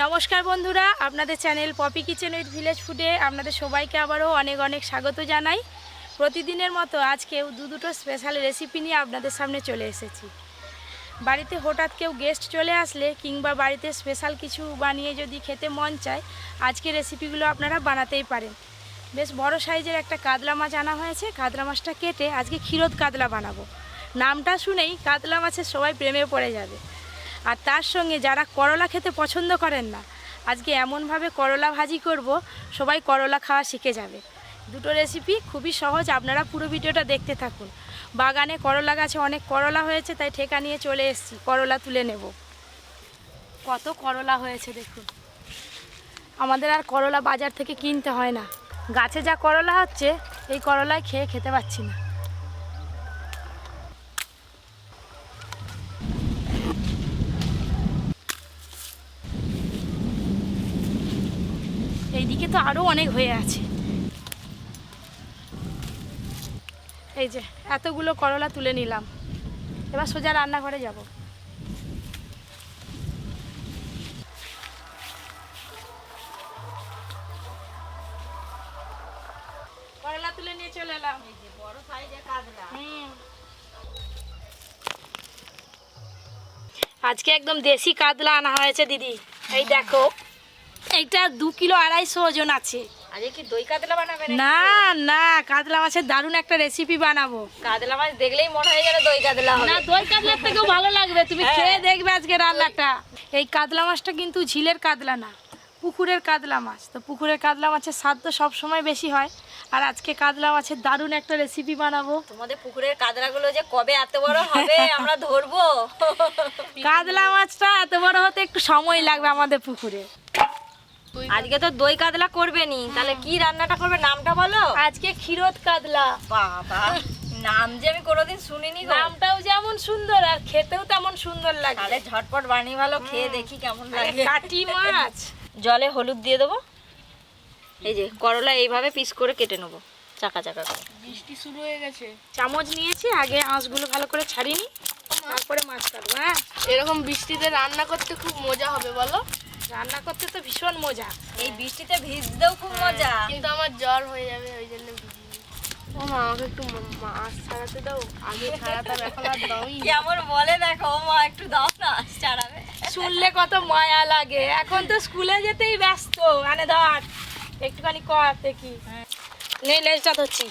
নমস্কার বন্ধুরা, আপনাদের channel Poppy kitchen with village ফুডে আপনাদের সবাইকে আবারও অনেক অনেক স্বাগত জানাই। প্রতিদিনের মতো আজকেও দুটো স্পেশাল রেসিপি নিয়ে আপনাদের সামনে চলে এসেছি। বাড়িতে হঠাৎ কেউ গেস্ট চলে আসলে কিংবা বাড়িতে স্পেশাল কিছু বানিয়ে যদি খেতে মন চায়, আজকে রেসিপিগুলো আপনারা বানাতেই পারেন। বেশ বড় সাইজের একটা কাতলা মাছ আনা হয়েছে। কাতলা মাছটা কেটে আজকে ক্ষীরোদ কাতলা বানাবো। নামটা শুনেই কাতলা মাছের সবাই প্রেমে পড়ে যাবে। আর তার সঙ্গে যারা করলা খেতে পছন্দ করেন না, আজকে এমনভাবে করলা ভাজি করব, সবাই করলা খাওয়া শিখে যাবে। দুটো রেসিপি খুবই সহজ, আপনারা পুরো ভিডিওটা দেখতে থাকুন। বাগানে করলা গাছে অনেক করলা হয়েছে, তাই ঠেকা নিয়ে চলে এসেছি, করলা তুলে নেব। কত করলা হয়েছে দেখুন। আমাদের আর করলা বাজার থেকে কিনতে হয় না, গাছে যা করলা হচ্ছে এই করলাই খেতে পাচ্ছি না। এইদিকে তো আরও অনেক হয়ে আছে। এই যে এতগুলো করলা তুলে নিলাম, এবার সোজা রান্নাঘরে যাব। করলা তুলে নিয়ে চলে এলাম। এই যে বড় সাইজের কাতলা। আজকে একদম দেশি কাতলা আনা হয়েছে দিদি। এই দেখো, এইটা 2 কিলো 250 ওজন আছে। আজকে কি দই কাতলা বানাবে? না না, কাতলা মাছের দারুণ একটা রেসিপি বানাবো। কাতলা মাছ দেখলেই মনে হয় যেন দই কাতলা হবে। না, দই কাতলার থেকেও ভালো লাগবে, তুমি খেয়ে দেখবে আজকে রান্নাটা। এই কাতলা মাছটা কিন্তু ঝিলের কাতলা না, পুকুরের কাতলা মাছ। তো পুকুরের কাতলা মাছের স্বাদ তো সবসময় বেশি হয়। আর আজকে কাতলা মাছের দারুণ একটা রেসিপি বানাবো। তোমাদের পুকুরের কাতলাগুলো যে কবে এত বড় হবে আমরা ধরবো। কাতলা মাছটা এত বড় হতে একটু সময় লাগবে আমাদের পুকুরে। আজকে তো দই কাতলা করবে নি, তাহলে কি রান্নাটা করবে নামটা বলো। আজকে ক্ষীরোদ কাতলা। বাবা, নাম যে আমি কোনোদিন শুনিনি গো। নামটাও যেমন সুন্দর আর খেতেও তেমন সুন্দর লাগে। তাহলে ঝটপট বানিয়ে ভালো, খেয়ে দেখি কেমন লাগে। কাটি মাছ, জলে হলুদ দিয়ে দেবো। এই যে করলা এইভাবে পিস করে কেটে নেবো চাকা চাকা করে। বৃষ্টি শুরু হয়ে গেছে। চামচ নিয়েছি, আগে আঁশগুলো ভালো করে ছাড়িয়ে নিই, তারপরে মাছ কাটবো। হ্যাঁ, এরকম বৃষ্টিতে রান্না করতে খুব মজা হবে বলো। রান্না করতে তো ভীষণ মজা। এই বৃষ্টিতে ভিজতেও খুব মজা। কিন্তু আমার জ্বর হয়ে যাবে, ওই জন্য ভিজিনি। ও মা, আমাকে একটু মাছ ছাড়াতে দাও। আগে ছাড়াতাম, এখন আর দাওই। কেমন বলে দেখো, মা একটু দাও না, ছাড়াবে। শুনলে কত মায়া লাগে। এখন তো স্কুলে যেতেই ব্যস্ত। মানে ধর একটুখানি কর দেখি। নে, লেজটা ধরছি,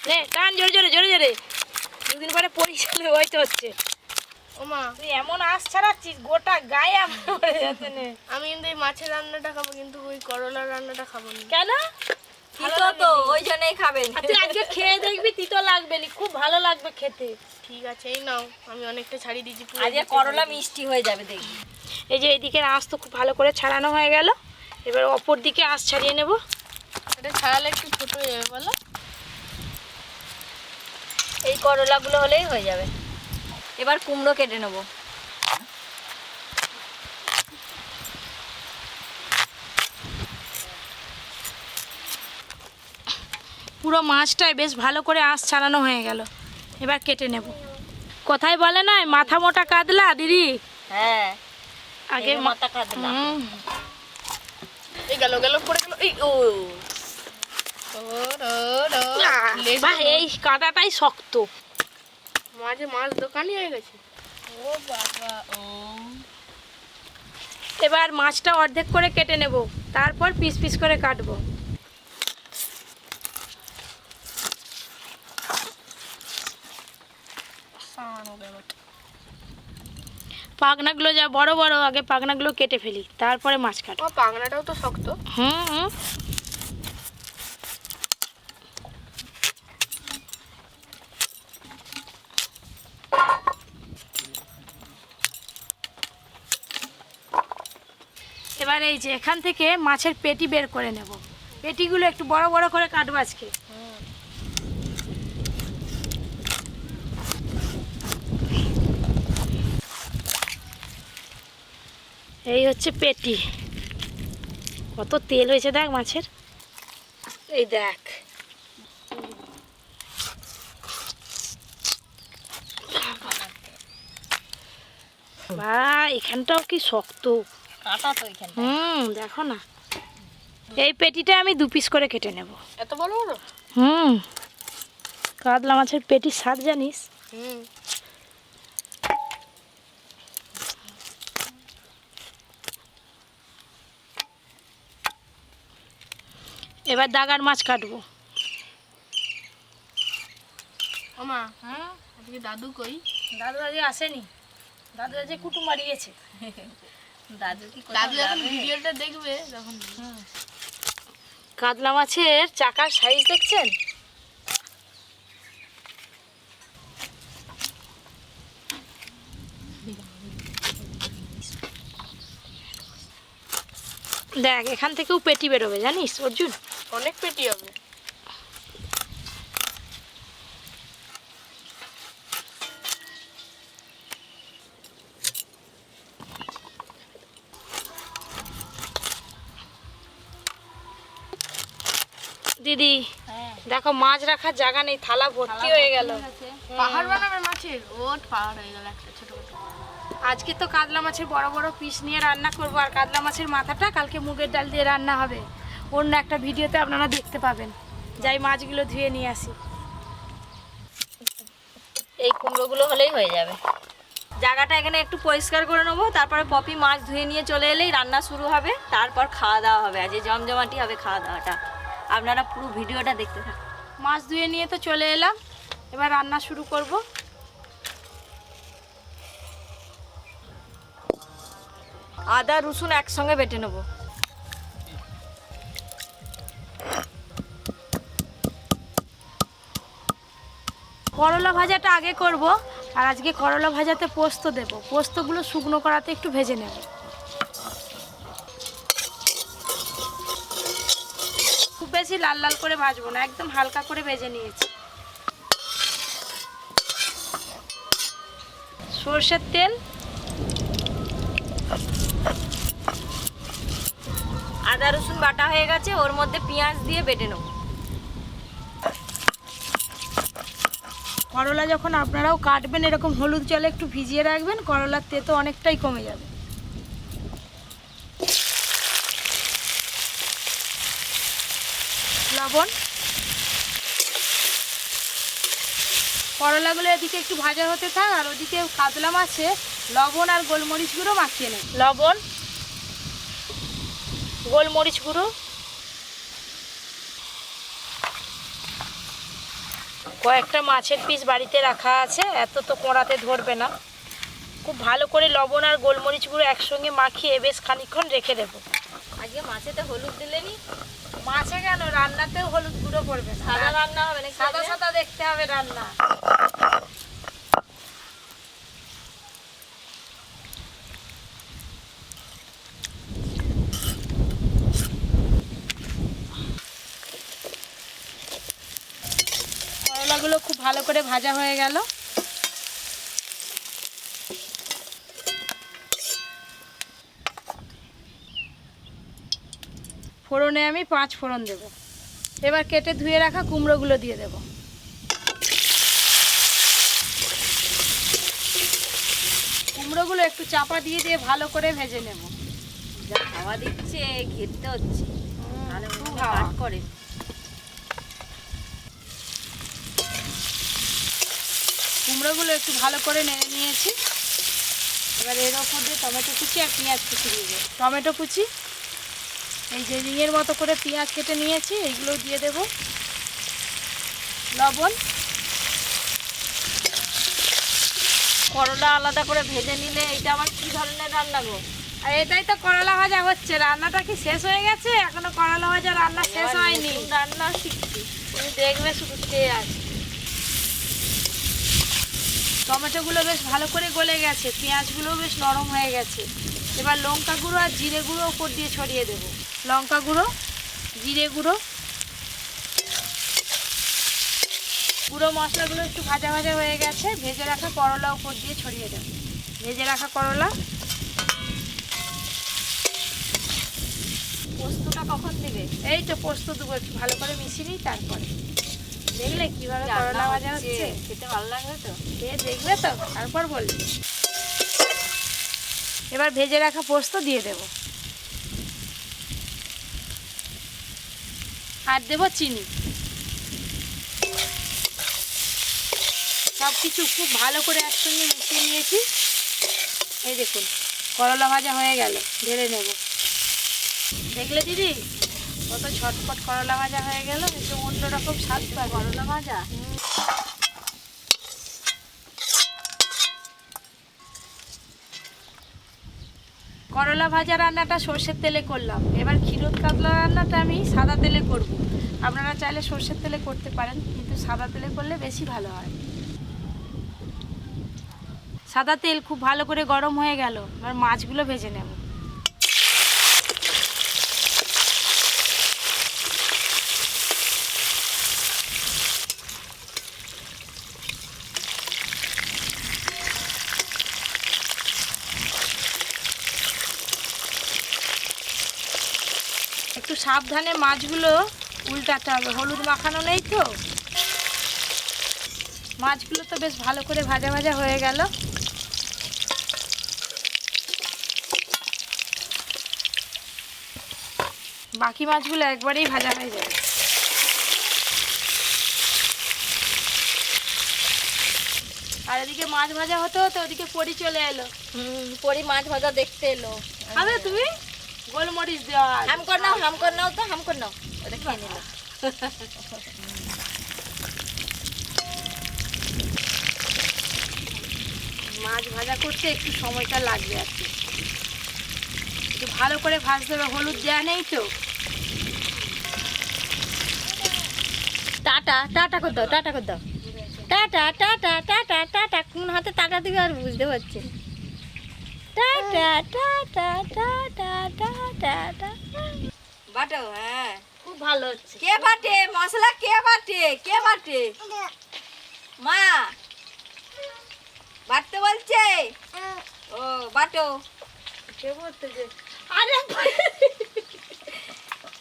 নে টান জোরে জোরে জোরে জোরে। 2 দিন পরে পরীক্ষা, ওই তো হচ্ছে। ও মা, তুই এমন আঁশ ছাড়াচ্ছিস, গোটা গায়ে আমার পড়ে যাচ্ছে। নে, আমি কিন্তু এই মাছের রান্নাটা খাবো, কিন্তু ওই করলার রান্নাটা খাবো না। কেন? তিতো তো, ওই জন্যই খাবেন। তুই আজকে খেয়ে দেখবি, তিতো লাগবে নি, খুব ভালো লাগবে খেতে। ঠিক আছে, এই নাও, আমি অনেকটা ছাড়িয়ে দিয়েছি। আজকে করলা মিষ্টি হয়ে যাবে দেখবি। এই যে এইদিকের আঁশ তো খুব ভালো করে ছাড়ানো হয়ে গেল, এবার অপর দিকে আঁশ ছাড়িয়ে নেব। এটা ছাড়ালে একটু ছোট হয়ে যাবে বলো। এই করলাগুলো হলেই হয়ে যাবে। এবার কুমড়ো কেটে নেব। পুরো মাছটাই বেশ ভালো করে আঁশ ছাড়ানো হয়ে গেল, এবার কেটে নেব। কোথায় বলে না, মাথা মোটা কাতলা দিদি। হ্যাঁ, আগে আগে মাথা কাটলাম। এই গেল গেল পড়ে গেল। এই ও বাহ, এই কাঁটাটাই শক্ত। মাঝে মাছ দোকানই হয়ে গেছে। ও বাবা, ও এবার মাছটা অর্ধেক করে কেটে নেব, তারপর পিস পিস করে কাটবো। পাখনাগুলো যা বড় বড়, আগে পাখনাগুলো কেটে ফেলি, তারপরে মাছ কাটবো। ও, পাগনাটাও তো শক্ত। হুম। এবার এই যে এখান থেকে মাছের পেটি বের করে নেব। পেটিগুলো একটু বড় বড় করে কাটবো আজকে। এই হচ্ছে পেটি। কত তেল হয়েছে দেখ মাছের, এই দেখ। বা এখানটাও কি শক্ত। কাঁটা তো এখানে। দেখো না, এই পেটিটা আমি 2 পিস করে কেটে নেব। এত বড় বড়? কাতলা মাছের পেটির স্বাদ জানিস? এবার দাগার মাছ কাটবো। ওমা, আজকে দাদু কই? দাদু আজকে আসেনি, দাদু আজকে কুটুম বাড়ি গেছে। দাদু কি দাদু যখন ভিডিওটা দেখবে তখন। কাতলা মাছের চাকার সাইজ দেখছেন? দেখ, এখান থেকেও পেটি বেরোবে জানিস অর্জুন? অনেক পেটি হবে। দিদি দেখো, মাছ রাখার জায়গা নেই, থালা ভর্তি হয়ে গেল। পাহাড় বানাবে মাছের? ওট পাহাড় হয়ে গেল একটা ছোট ছোট। আজকে তো কাতলা মাছের বড় বড় পিস নিয়ে রান্না করব, আর কাতলা মাছের মাথাটা কালকে মুগের ডাল দিয়ে রান্না হবে। অন্য একটা ভিডিওতে আপনারা দেখতে পাবেন। যাই মাছগুলো ধুয়ে নিয়ে আসি। এই কুমড়োগুলো হলেই হয়ে যাবে। জায়গাটা এখানে একটু পরিষ্কার করে নেবো, তারপরে পপি মাছ ধুয়ে নিয়ে চলে এলেই রান্না শুরু হবে, তারপর খাওয়া দাওয়া হবে। আজ জমজমাটি হবে খাওয়া দাওয়াটা। আপনারা পুরো ভিডিওটা দেখতে থাকুন। মাছ ধুয়ে নিয়ে তো চলে এলাম, এবার রান্না শুরু করব। আদা রসুন একসঙ্গে বেটে নেবো। করলা ভাজাটা আগে করব, আর আজকে করলা ভাজাতে পোস্ত দেব। পোস্তগুলো শুকনো করাতে একটু ভেজে নেব। খুব বেশি লাল লাল করে ভাজবো না, একদম হালকা করে ভেজে নিয়েছি। সরষের তেল, আদা রসুন বাটা হয়ে গেছে, ওর মধ্যে পেঁয়াজ দিয়ে বেটে নেব। করলা যখন আপনারাও কাটবেন এরকম হলুদ জলে একটু ভিজিয়ে রাখবেন, করলার তেতো অনেকটাই কমে যাবে। লবণ, করলাগুলো এদিকে একটু ভাজা হতে থাক, আর ওদিকে কাতলা মাছে লবণ আর গোলমরিচ গুঁড়ো মাখিয়ে নেব। লবণ, গোলমরিচ গুঁড়ো, কয়েকটা মাছের পিস বাড়িতে রাখা আছে, এত তো কোঁড়াতে ধরবে না। খুব ভালো করে লবণ আর গোলমরিচ গুঁড়ো একসঙ্গে মাখিয়ে বেশ খানিকক্ষণ রেখে দেবো। আজকে মাছেতে হলুদ দিলেনি? মাছে কেন, রান্নাতেও হলুদ গুঁড়ো পড়বে না। সাদা রান্না হবে না? সাদা সাদা দেখতে হবে রান্না। করলাগুলো খুব ভালো করে ভাজা হয়ে গেল। ফোড়নে আমি 5 ফোড়ন দেব। এবার কেটে ধুয়ে রাখা কুমড়োগুলো দিয়ে দেব। কুমড়োগুলো একটু চাপা দিয়ে দিয়ে ভালো করে ভেজে নেব। যা হাওয়া দিচ্ছে ঘেরতে হচ্ছে, তাহলে খুব হাওয়া হাওয়া করে। কুমড়োগুলো একটু ভালো করে নেড়ে নিয়েছি। এবার এর ওপর দিয়ে টমেটো কুচি আর পেঁয়াজ কুচি দিয়ে দেবো। টমেটো কুচি, এই যে রিংয়ের মতো করে পেঁয়াজ কেটে নিয়েছি, এইগুলো দিয়ে দেব। লবণ, করলা আলাদা করে ভেজে নিলে এটা আবার কি ধরনের রান্না গো? আর এটাই তো করলা ভাজা হচ্ছে। রান্নাটা কি শেষ হয়ে গেছে? এখনো করলা ভাজা রান্না শেষ হয়নি। নতুন রান্না শিখছি। তুমি দেখবে শুধু খেয়ে আছে। টমেটোগুলো বেশ ভালো করে গলে গেছে, পেঁয়াজগুলোও বেশ নরম হয়ে গেছে। এবার লঙ্কা গুঁড়ো আর জিরে গুঁড়ো ওপর দিয়ে ছড়িয়ে দেব। লঙ্কা গুঁড়ো, জিরে গুঁড়ো, গুঁড়ো মশলাগুলো একটু ভাজা ভাজা হয়ে গেছে। ভেজে রাখা করলা ওপর দিয়ে ছড়িয়ে দেব। ভেজে রাখা করলা। পোস্তটা কখন দিবে? এই তো পোস্ত দেবো, একটু ভালো করে মিশিয়ে নিই তারপরে। দেখলে কিভাবে করলা ভাজা হচ্ছে? খেতে ভালো লাগবে তো? খেয়ে দেখবে তো, তারপর বলবি। এবার ভেজে রাখা পোস্ত দিয়ে দেব, আর দেব চিনি। সব কিছু খুব ভালো করে একসঙ্গে মিশিয়ে নিয়েছি। এই দেখুন করলা ভাজা হয়ে গেল, ঢেলে নেব। দেখলে দিদি কত ঝটপট করলা ভাজা হয়ে গেল, একটু অন্যরকম স্বাদ পায় করলা ভাজা। করলা ভাজা রান্নাটা সর্ষের তেলে করলাম, এবার ক্ষীরোদ কাতলা রান্নাটা আমি সাদা তেলে করব। আপনারা চাইলে সর্ষের তেলে করতে পারেন, কিন্তু সাদা তেলে করলে বেশি ভালো হয়। সাদা তেল খুব ভালো করে গরম হয়ে গেল, এবার মাছগুলো ভেজে নেব। একটু সাবধানে মাছগুলো উল্টাতে হবে, হলুদ মাখানো নেই তো। মাছগুলো তো বেশ ভালো করে ভাজা ভাজা হয়ে গেল। বাকি মাছগুলো একবারেই ভাজা হয়ে যাবে। আর এদিকে মাছ ভাজা হতে হতে ওদিকে পরি চলে এলো। পরি মাছ ভাজা দেখতে এলো। খাবে তুমি? গোলমরিচ দেওয়া আছে। হাম কর নাও তো, হাম কর নাও। ওটা খেয়ে নিল। মাছ ভাজা করতে একটু সময়টা লাগবে আর কি, একটু ভালো করে ভাজতে হবে, হলুদ দেওয়া নেই তো। টাটা টাটা কর দাও, টাটা কর দাও, টাটা টাটা টাটা টাটা। কোন হাতে টাটা দিবে আর বুঝতে পারছি। Tata tata tata tata tata. বাটো, হ্যাঁ খুব ভালো হচ্ছে। কে বাটে মশলা? কে বাটে? কে বাটে? মা বাটতে বলছে। ও বাটো। কে বলতে যে আরে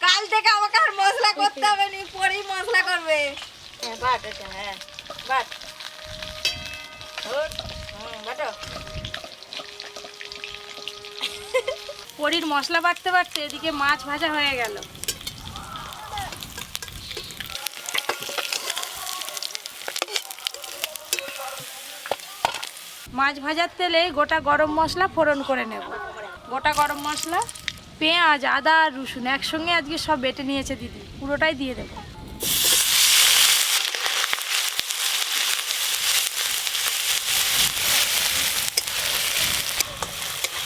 কাল থেকে আমাকে আর মশলা করতে হবে না, পরেই মশলা করবে। হ্যাঁ বাট, এটা হ্যাঁ বাট। বাটো। পরির মশলা বাটতে বাটতে এদিকে মাছ ভাজা হয়ে গেল। মাছ ভাজার তেলে গোটা গরম মশলা ফোড়ন করে নেব। গোটা গরম মশলা, পেঁয়াজ, আদা আর রসুন একসঙ্গে আজকে সব বেটে নিয়েছে দিদি, পুরোটাই দিয়ে দেব।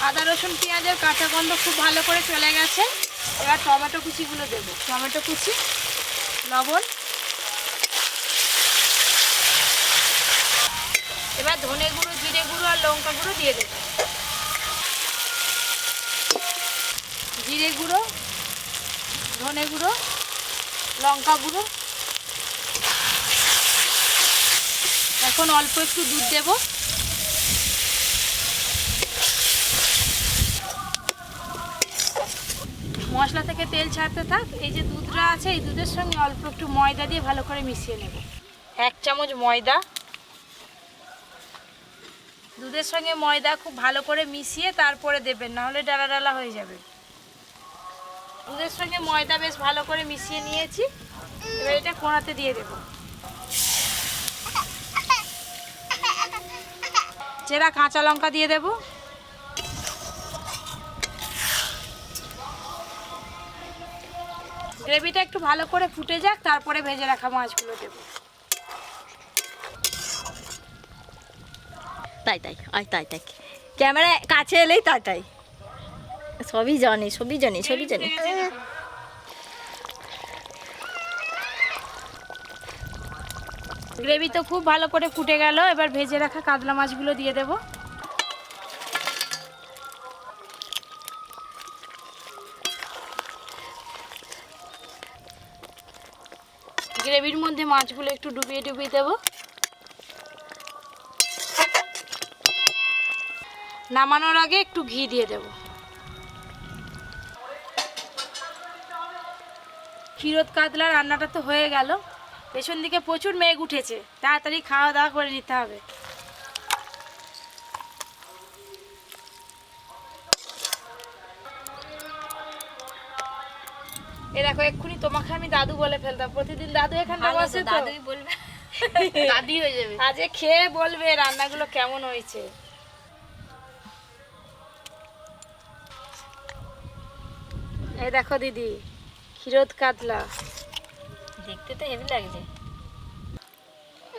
আদা রসুন পেঁয়াজের কাঁচা গন্ধ খুব ভালো করে চলে গেছে। এবার টমেটো কুচিগুলো দেবো, টমেটো কুচি, লবণ। এবার ধনে গুঁড়ো, জিরে গুঁড়ো আর লঙ্কা গুঁড়ো দিয়ে দেবো। জিরে গুঁড়ো, ধনে গুঁড়ো, লঙ্কা গুঁড়ো। এখন অল্প একটু দুধ দেব। মশলা থেকে তেল ছাড়তে থাক। এই যে দুধটা আছে, এই দুধের সঙ্গে অল্প একটু ময়দা দিয়ে ভালো করে মিশিয়ে নেব। 1 চামচ ময়দা, দুধের সঙ্গে ময়দা খুব ভালো করে মিশিয়ে তারপরে দেবেন, নাহলে ডালা ডালা হয়ে যাবে। দুধের সঙ্গে ময়দা বেশ ভালো করে মিশিয়ে নিয়েছি। এবার এটা কোড়াতে দিয়ে দেব। চেরা কাঁচা লঙ্কা দিয়ে দেব। গ্রেভিটা একটু ভালো করে ফুটে যাক, তারপরে ভেজে রাখা মাছগুলো দেব। তাই তাই, আয় তাই তাই, ক্যামেরা কাছে এলেই তাই তাই। সবই জানি, সবই জানি, সবই জানি। গ্রেভি তো খুব ভালো করে ফুটে গেল, এবার ভেজে রাখা কাতলা মাছগুলো দিয়ে দেব। গ্রেভির মধ্যে মাছগুলো একটু ডুবিয়ে ডুবিয়ে দেব। নামানোর আগে একটু ঘি দিয়ে দেব। ক্ষীরোদ কাতলা রান্নাটা তো হয়ে গেল। পেছন দিকে প্রচুর মেঘ উঠেছে, তাড়াতাড়ি খাওয়া দাওয়া করে নিতে হবে। এ দেখো এক্ষুনি তোমাকে আমি দাদু বলে ফেলতাম, প্রতিদিন দাদু এখানটা ভালো তো, বসে তো। দাদুই বলবে। দাদি হয়ে যাবে। আজকে খেয়ে বলবে রান্নাগুলো কেমন হয়েছে। এই দেখো দিদি, ক্ষীরোদ কাতলা। দেখতে তো হেভি লাগছে।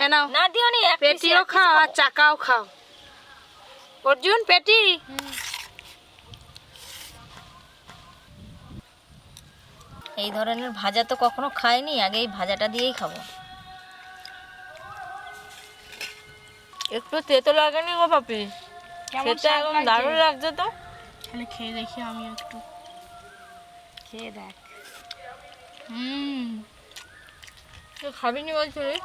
এ নাও, না দিও নি, এক piece, পেটিও এক piece খাও আর খাবো। চাকাও খাও। অর্জুন পেটি। এই ধরনের ভাজা তো কখনো খাইনি, আগে এই ভাজাটা দিয়েই খাবো। একটু তেতো লাগেনি গো পাপি? কেমন খেতে স্বাদ একদম লাগছে? দারুণ লাগছে তো। তাহলে খেয়ে দেখি আমি একটু। খেয়ে দেখ। তুই খাবি নি বলছিলি?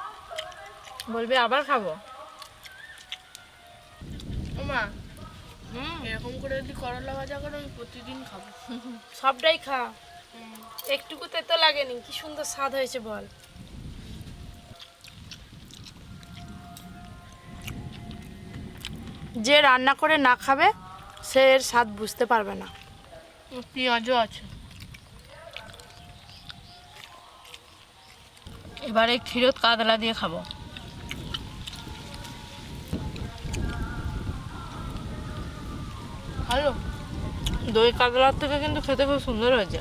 বলবি আবার খাবো। ও মা, এরকম করে যদি করলা ভাজা করে আমি প্রতিদিন খাবো। সবটাই খা, একটুকু তেতো লাগেনি, কি সুন্দর স্বাদ হয়েছে বল। যে রান্না করে না খাবে সে এর স্বাদ বুঝতে পারবে না। পেঁয়াজও আছে। এবারে ক্ষীরোদ কাতলা দিয়ে খাবো। ভালো। দই কাতলার থেকে কিন্তু খেতে খুব সুন্দর হয়েছে।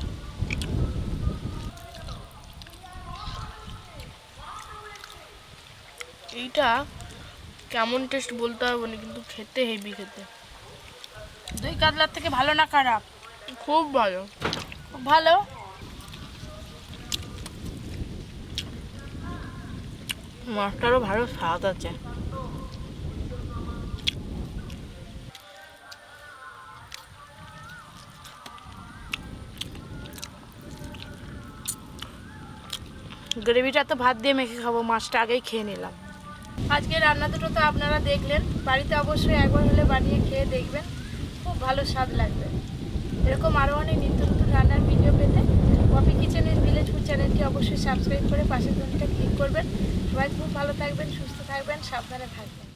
এইটা কেমন টেস্ট বলতে পারবো না, কিন্তু খেতে হেভি খেতে। দই কাতলার থেকে ভালো না খারাপ? খুব ভালো। খুব ভালো। মাছটারও ভালো স্বাদ আছে। গ্রেভিটা তো ভাত দিয়ে মেখে খাবো, মাছটা আগেই খেয়ে নিলাম। আজকে রান্না দুটো তো আপনারা দেখলেন, বাড়িতে অবশ্যই একবার হলে বানিয়ে খেয়ে দেখবেন, খুব ভালো স্বাদ লাগবে। এরকম আরও অনেক নিত্য নতুন রান্নার ভিডিও পেতে Poppy kitchen with village food চ্যানেলটি অবশ্যই সাবস্ক্রাইব করে পাশের ঘন্টিটা ক্লিক করবেন। সবাই খুব ভালো থাকবেন, সুস্থ থাকবেন, সাবধানে থাকবেন।